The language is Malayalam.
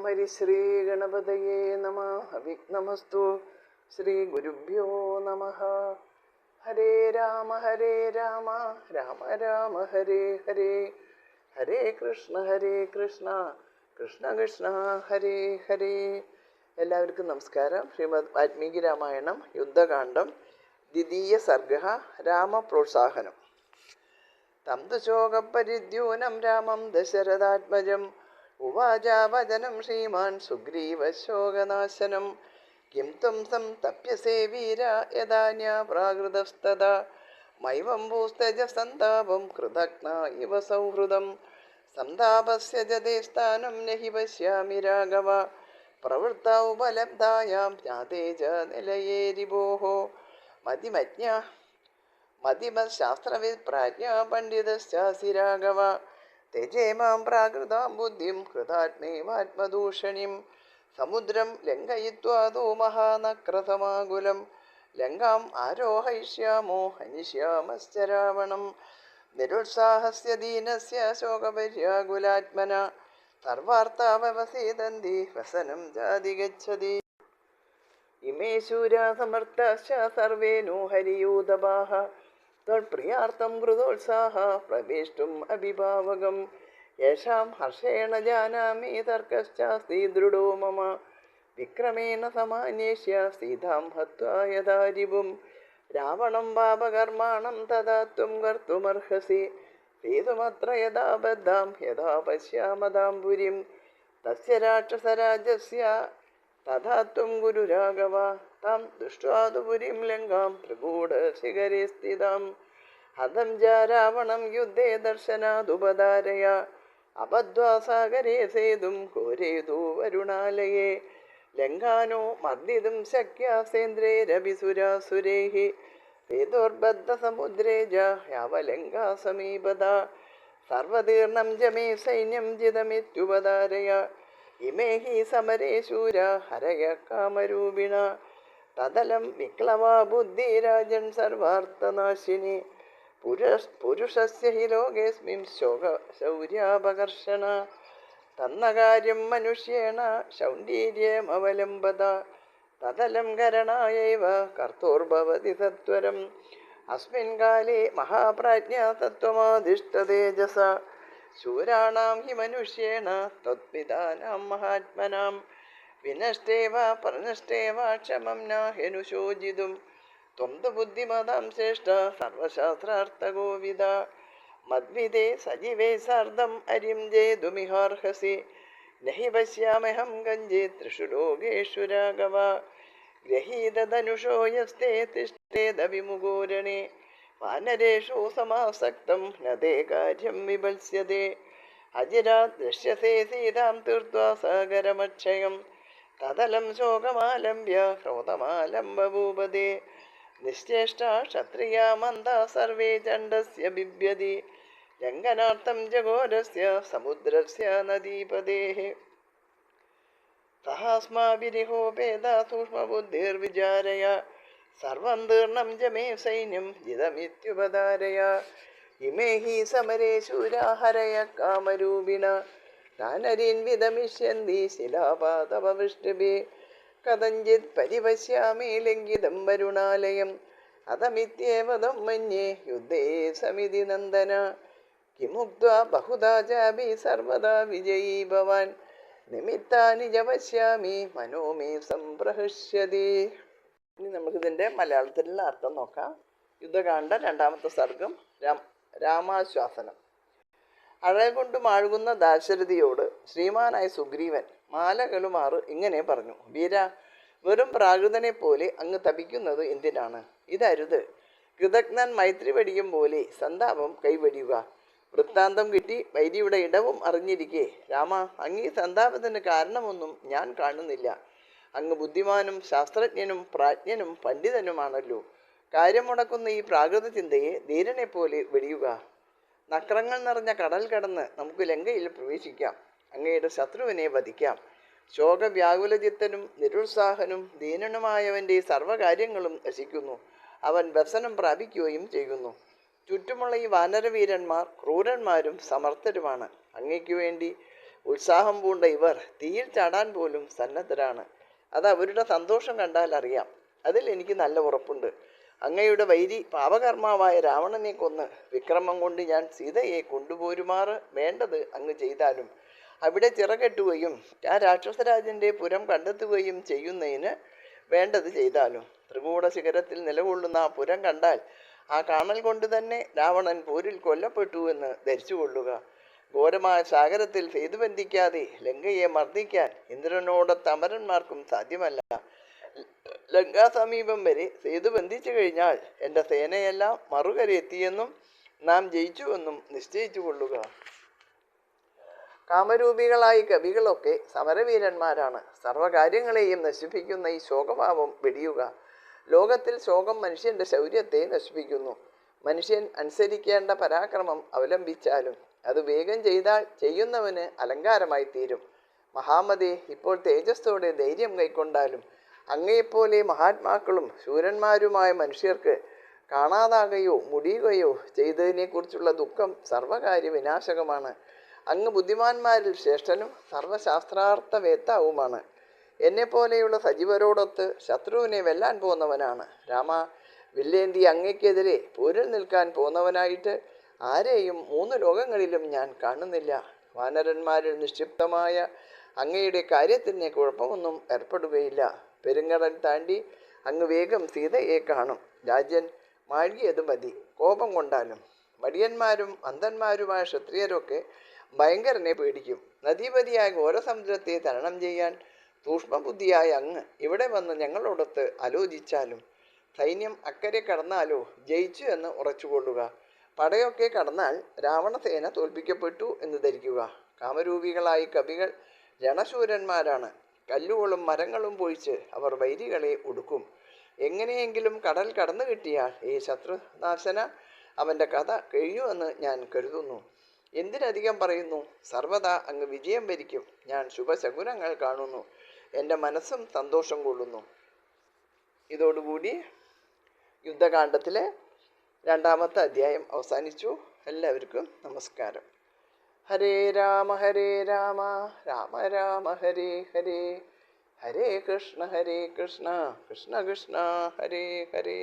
ഹരിശ്രീ ഗണപതയേ നമഃ. അവിഘ്നമസ്തു. ശ്രീ ഗുരുഭ്യോ നമഃ. ഹരേ രാമ രാമ രാമ ഹരേ ഹരേ, ഹരേ കൃഷ്ണ കൃഷ്ണ കൃഷ്ണ ഹരേ ഹരേ. എല്ലാവർക്കും നമസ്കാരം. ശ്രീമദ് വാൽമീകി രാമായണം യുദ്ധകാന്ഡം ദ്വിതീയ സർഗ രാമപ്രോത്സാഹനം. തം തു ശോകപരിദ്യൂനം രാമം ദശരഥാത്മജം ഉവാച വചനം ശ്രീമാൻ സുഗ്രീവശോകനാശനം. കിം ത്വം സംതപ്യസേ വീര യദാന്യ പ്രാകൃതസ്തദാ മൈവം ഭൂസ്തജ സന്താപം കൃതജ്ഞ ഇവ സൗഹൃദം. സന്താപസ്യ ജതേ സ്ഥാനം നഹി പശ്യാമി രാഘവ പ്രവൃത്ത ഉപലബ്ധായാം ജ്ഞാതേ ച നിലയേ രിപോഃ. മതിമശാസ്ത്രവിദ് പ്രാജ്ഞാ പണ്ഡിതശ്ചാസി രാഘവ തെജേ മാം പ്രാകൃതാം ബുദ്ധിം കൃതാത്മേവാത്മദൂഷണിം. സമുദ്രം ലംഘയിത്വാ മഹാനക്രസമാകുലം ലങ്കാം ആരോഹയിഷ്യാമോ ഹനിഷ്യാമശ്ച രാവണം. നിരുത്സാഹസ്യ ദീനസ്യ ശോകപര്യാകുലാത്മന സർവാർത്താ വ്യവസീദന്തി വ്യസനം ജാതിഗച്ഛതി. ഇമേ ശൂരാ സമർത്ഥാശ്ച സർവേ നോ ഹരിയൂതപാഃ ത്വൽപ്രിയാർത്ഥം കൃതോത്സാഹ പ്രവേഷ്ടും അഭിഭാവകം. യേഷാം ഹർഷേണ ജാനാമി തർക്കശ്ചാസ്തി ദൃഢോ മമ വിക്രമേണ സമാന്യേഷ്യ സീതാം ഹത്വാ യഥാ രിപും. രാവണം പാപകർമാണം തഥാ ത്വം കർത്തുമർഹസി സേതുമത്ര യഥാ ബദ്ധാം യഥാ പശ്യാമതാം പുരിം. തസ്യ രാക്ഷസരാജസ്യ തഥാ ത്വം ഗുരു രാഘവ താം ദൃഷ്ട്വാ തു പുരിം ലങ്കാം ത്രികൂടശിഖരേ സ്ഥിതാം. ഹതം ച രാവണം യുദ്ധേ ദർശനാദുപധാരയ അബദ്ധ്വാ സാഗരേ സേതും ഘോരേതു വരുണാലയേ. ലങ്കാനോ മർദ്ദിതും ശക്യാസേന്ദ്രൈരഭിസുരാസുരൈഃ സേതുർബദ്ധ സമുദ്രേ ച യാവലങ്കാ സമീപതാ. സർവതീർണം ച മേ സൈന്യം ജിതമിത്യുപധാരയ ഇമേ ഹി സമരേ ശൂരാ ഹരയ കാമരൂപിണ. തദലം വിക്ലവാ ബുദ്ധിരാജൻ സർവാർത്ഥനാശിനി പുരുഷസ്യ ഹി ലോകേസ്മിൻ ശൗര്യാപകർഷണ. തന്നകാര്യം മനുഷ്യേണ ശൗണ്ഡീര്യമവലംബത തദലം കരണായൈവ കർത്തോർഭവതി സത്വരം. അസ്മിൻ കാലേ മഹാപ്രാജ്ഞാ തത്വമാധിഷ്ഠതേജസ ശൂരാണാം ഹി മനുഷ്യേണ തത്പിതാനാം മഹാത്മനാം. വിനഷ്ടേവ പ്രനഷ്ടേവ ക്ഷമം നാഹ്യനുശോചിതും ത്വം തു ബുദ്ധിമതാം ശ്രേഷ്ഠ സർവശാസ്ത്രാർത്ഥകോവിദ. മദ്വിദേ സജീവേ സാർദ്ധം അരിം ജേതുമിഹാർഹസി നഹി പശ്യാമ്യഹം കഞ്ചിത് ത്രിഷു ലോകേഷു രാഘവ. ഗ്രഹീതധനുഷോ യസ്തേ തിഷ്ഠേദവിമുഖോരണേ വാനരേഷു സമാസക്തം ന തേ കാര്യം വിഭത്സ്യതേ. അജിരാത് ദൃശ്യസേ സീതാം തീർത്വാ സാഗരമക്ഷയം തദലം ശോകമാലംബ്യ ക്രോധമാലംബഭൂപതേ. നിശ്ചേഷ്ടാ ക്ഷത്രിയാ മന്ദാ സർവേ ചണ്ഡസ്യ ബിഭ്യതി ലംഘനാർത്ഥം ജഘോരസ്യ സമുദ്രസ്യ നദീപതേഃ. സഹാസ്മാഭിരിഹോപേതാ സൂക്ഷ്മബുദ്ധിർവിചാരയ സർവം തീർണം ച മേ സൈന്യം ജിതമിത്യുപധാരയ. ഇമേ ഹി സമരേ ശൂരാ ഹരയ കാമരൂപിണ നാനരീൻ വിദമിഷ്യന്തി ശിലാപാതപവൃഷ്ടിഭിഃ. കഥഞ്ചിത് പരിപശ്യാമി ലംഘിതം വരുണാലയം അതമിത്യേവ ത്വം മന്യേ യുദ്ധേ സമിതി നന്ദന. കിമുക്ത്വാ ബഹുധാ ചാപി സർവദാ വിജയീ ഭവാൻ നിമിത്താനി ച പശ്യാമി മനോ മേ സംപ്രഹൃഷ്യതി. ഇനി നമുക്കിതിൻ്റെ മലയാളത്തിലുള്ള അർത്ഥം നോക്കാം. യുദ്ധകാന്ഡ രണ്ടാമത്തെ സർഗം രാമാശ്വാസനം. അഴകൊണ്ട് മാഴുകുന്ന ദാശരഥിയോട് ശ്രീമാനായ സുഗ്രീവൻ മാലകളുമാറ് ഇങ്ങനെ പറഞ്ഞു. വീര, വെറും പ്രാകൃതനെ പോലെ അങ്ങ് തപിക്കുന്നത് എന്തിനാണ്? ഇതരുത്. കൃതജ്ഞൻ മൈത്രി വെടിയും പോലെ സന്താപം കൈവടിയുക. വൃത്താന്തം കിട്ടി വൈരിയുടെ ഇടവും അറിഞ്ഞിരിക്കെ രാമ, അങ്ങീ സന്താപത്തിന് കാരണമൊന്നും ഞാൻ കാണുന്നില്ല. അങ്ങ് ബുദ്ധിമാനും ശാസ്ത്രജ്ഞനും പ്രാജ്ഞനും പണ്ഡിതനുമാണല്ലോ. കാര്യം മുടക്കുന്ന ഈ പ്രാകൃത ചിന്തയെ ധീരനെ പോലെ വെടിയുക. നക്രങ്ങൾ നിറഞ്ഞ കടൽ കടന്ന് നമുക്ക് ലങ്കയിൽ പ്രവേശിക്കാം. അങ്ങയുടെ ശത്രുവിനെ വധിക്കാം. ശോകവ്യാകുലചിത്തനും നിരുത്സാഹനും ദീനനുമായവൻ്റെ സർവ്വകാര്യങ്ങളും നശിക്കുന്നു. അവൻ വ്യസനം പ്രാപിക്കുകയും ചെയ്യുന്നു. ചുറ്റുമുള്ള ഈ വാനരവീരന്മാർ ക്രൂരന്മാരും സമർത്ഥരുമാണ്. അങ്ങയ്ക്കു വേണ്ടി ഉത്സാഹം പൂണ്ട ഇവർ തീയിൽ ചാടാൻ പോലും സന്നദ്ധരാണ്. അത് അവരുടെ സന്തോഷം കണ്ടാൽ അറിയാം. അതിൽ എനിക്ക് നല്ല ഉറപ്പുണ്ട്. അങ്ങയുടെ വൈരി പാപകർമാവായ രാവണനെ കൊന്ന് വിക്രമം കൊണ്ട് ഞാൻ സീതയെ കൊണ്ടുപോരുമാറ് വേണ്ടത് അങ്ങ് ചെയ്താലും അവിടെ ചിറകെട്ടുകയും ആ രാക്ഷസരാജൻ്റെ പുരം കണ്ടെത്തുകയും ചെയ്യുന്നതിന് വേണ്ടത് ചെയ്താലും ത്രികൂട ശിഖരത്തിൽ നിലകൊള്ളുന്ന ആ പുരം കണ്ടാൽ ആ കാണൽ കൊണ്ട് തന്നെ രാവണൻ പോരിൽ കൊല്ലപ്പെട്ടു എന്ന് ധരിച്ചുകൊള്ളുക. ഘോരമായ സാഗരത്തിൽ സേതു ബന്ധിക്കാതെ ലങ്കയെ മർദ്ദിക്കാൻ ഇന്ദ്രനോടൊത്ത അമരന്മാർക്കും സാധ്യമല്ല. ലങ്കാ സമീപം വരെ സേതു ബന്ധിച്ചു കഴിഞ്ഞാൽ എൻ്റെ സേനയെല്ലാം മറുകരയെത്തിയെന്നും നാം ജയിച്ചുവെന്നും നിശ്ചയിച്ചു കൊള്ളുക. കാമരൂപികളായ കവികളൊക്കെ സമരവീരന്മാരാണ്. സർവകാര്യങ്ങളെയും നശിപ്പിക്കുന്ന ഈ ശോകഭാവം വെടിയുക. ലോകത്തിൽ ശോകം മനുഷ്യൻ്റെ ശൗര്യത്തെ നശിപ്പിക്കുന്നു. മനുഷ്യൻ അനുസരിക്കേണ്ട പരാക്രമം അവലംബിച്ചാലും അത് വേഗം ചെയ്താൽ ചെയ്യുന്നവന് അലങ്കാരമായി തീരും. മഹാമതി, ഇപ്പോൾ തേജസ്സോടെ ധൈര്യം കൈക്കൊണ്ടാലും അങ്ങയെപ്പോലെ മഹാത്മാക്കളും ശൂരന്മാരുമായ മനുഷ്യർക്ക് കാണാതാകുകയോ മുടിയുകയോ ചെയ്തതിനെക്കുറിച്ചുള്ള ദുഃഖം സർവകാര്യ വിനാശകമാണ്. അങ്ങ് ബുദ്ധിമാന്മാരിൽ ശ്രേഷ്ഠനും സർവശാസ്ത്രാർത്ഥവേത്താവുമാണ്. എന്നെപ്പോലെയുള്ള സജീവരോടൊത്ത് ശത്രുവിനെ വെല്ലാൻ പോന്നവനാണ്. രാമ, വില്ലേന്തി അങ്ങയ്ക്കെതിരെ പോരിൽ നിൽക്കാൻ പോന്നവനായിട്ട് ആരെയും 3 ലോകങ്ങളിലും ഞാൻ കാണുന്നില്ല. വാനരന്മാരിൽ നിക്ഷിപ്തമായ അങ്ങയുടെ കാര്യത്തിന് കുഴപ്പമൊന്നും ഏർപ്പെടുകയില്ല. പെരുങ്കടൽ താണ്ടി അങ്ങ് വേഗം സീതയെ കാണും. രാജ്യൻ മാഴിയത് മതി, കോപം കൊണ്ടാലും. മടിയന്മാരും അന്ധന്മാരുമായ ക്ഷത്രിയരൊക്കെ ഭയങ്കരനെ പേടിക്കും. നദീപതിയായ ഘോരസമുദ്രത്തെ തരണം ചെയ്യാൻ സൂക്ഷ്മബുദ്ധിയായ അങ്ങ് ഇവിടെ വന്ന് ഞങ്ങളോടൊത്ത് ആലോചിച്ചാലും സൈന്യം അക്കരെ കടന്നാലോ ജയിച്ചു എന്ന് ഉറച്ചുകൊള്ളുക. പടയൊക്കെ കടന്നാൽ രാവണസേന തോൽപ്പിക്കപ്പെട്ടു എന്ന് ധരിക്കുക. കാമരൂപികളായി കവികൾ രണശൂരന്മാരാണ്. കല്ലുകളും മരങ്ങളും പൊഴിച്ച് അവർ വൈരികളെ ഒടുക്കും. എങ്ങനെയെങ്കിലും കടൽ കടന്നു കിട്ടിയാൽ ഈ ശത്രുനാശന അവൻ്റെ കഥ കഴിയുമെന്ന് ഞാൻ കരുതുന്നു. എന്തിനധികം പറയുന്നു, സർവദാ അങ്ങ് വിജയം വരിക്കും. ഞാൻ ശുഭശകുനങ്ങൾ കാണുന്നു. എൻ്റെ മനസ്സും സന്തോഷം കൊള്ളുന്നു. ഇതോടുകൂടി യുദ്ധകാണ്ഡത്തിലെ 2ാമത്തെ അധ്യായം അവസാനിച്ചു. എല്ലാവർക്കും നമസ്കാരം. ഹരേ രാമ രാമ രാമ ഹരേ ഹരേ, ഹരേ കൃഷ്ണ കൃഷ്ണ കൃഷ്ണ ഹരേ ഹരേ.